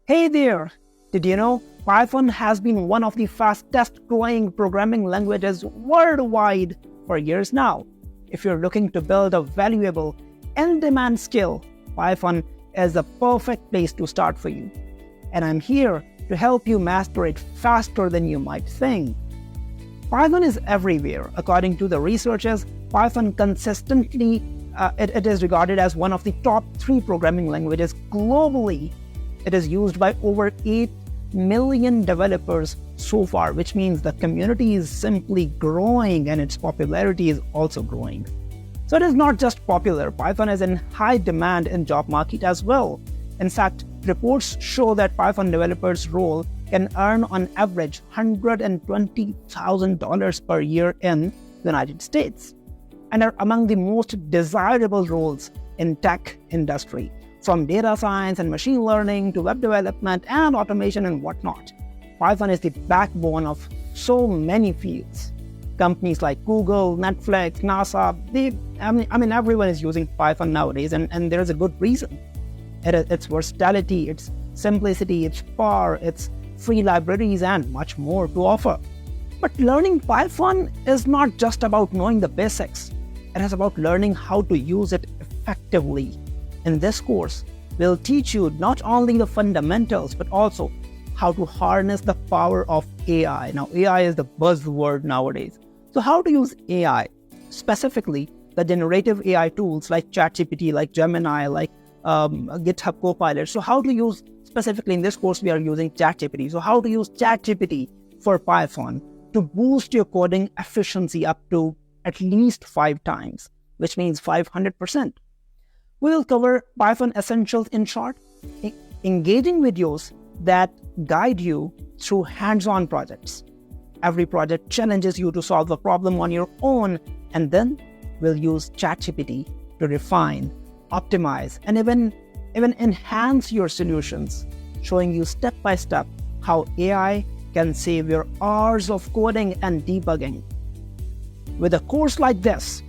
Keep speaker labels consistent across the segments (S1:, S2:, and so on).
S1: Hey there! Did you know Python has been one of the fastest growing programming languages worldwide for years now? If you're looking to build a valuable, in-demand skill, Python is the perfect place to start for you. And I'm here to help you master it faster than you might think. Python is everywhere. According to the researchers, Python consistently it is regarded as one of the top 3 programming languages globally. It is used by over 8 million developers so far, which means the community is simply growing and its popularity is also growing. So it is not just popular, Python is in high demand in job market as well. In fact, reports show that Python developers' role can earn on average $120,000 per year in the United States and are among the most desirable roles in tech industry, from data science and machine learning to web development and automation and whatnot. Python is the backbone of so many fields. Companies like Google, Netflix, NASA, everyone is using Python nowadays, and there is a good reason. Its versatility, its simplicity, its power, its free libraries, and much more to offer. But learning Python is not just about knowing the basics. It is about learning how to use it effectively. In this course, we'll teach you not only the fundamentals, but also how to harness the power of AI. Now, AI is the buzzword nowadays. So how to use AI, specifically the generative AI tools like ChatGPT, like Gemini, like GitHub Copilot. So how to use, specifically in this course, we are using ChatGPT. So how to use ChatGPT for Python to boost your coding efficiency up to at least 5 times, which means 500%. We will cover Python essentials in short, engaging videos that guide you through hands-on projects. Every project challenges you to solve a problem on your own, and then we'll use ChatGPT to refine, optimize, and even enhance your solutions, showing you step by step how AI can save your hours of coding and debugging. With a course like this,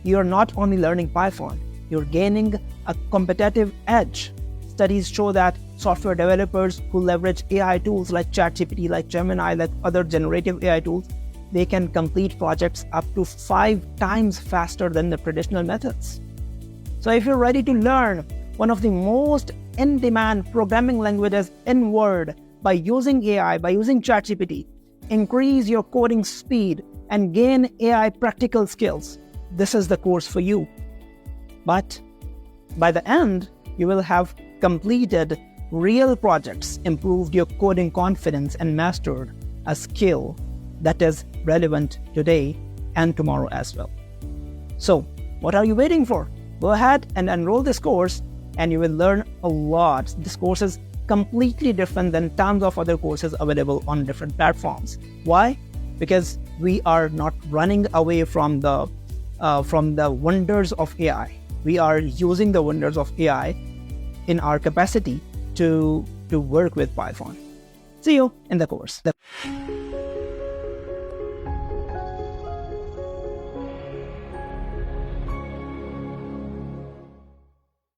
S1: you're not only learning Python, you're gaining a competitive edge. Studies show that software developers who leverage AI tools like ChatGPT, like Gemini, like other generative AI tools, they can complete projects up to 5 times faster than the traditional methods. So if you're ready to learn one of the most in-demand programming languages in the world by using AI, by using ChatGPT, increase your coding speed and gain AI practical skills, this is the course for you. But by the end, you will have completed real projects, improved your coding confidence, and mastered a skill that is relevant today and tomorrow as well. So, what are you waiting for? Go ahead and enroll this course, and you will learn a lot. This course is completely different than tons of other courses available on different platforms. Why? Because we are not running away from the wonders of AI. We are using the wonders of AI in our capacity to work with Python. See you in the course.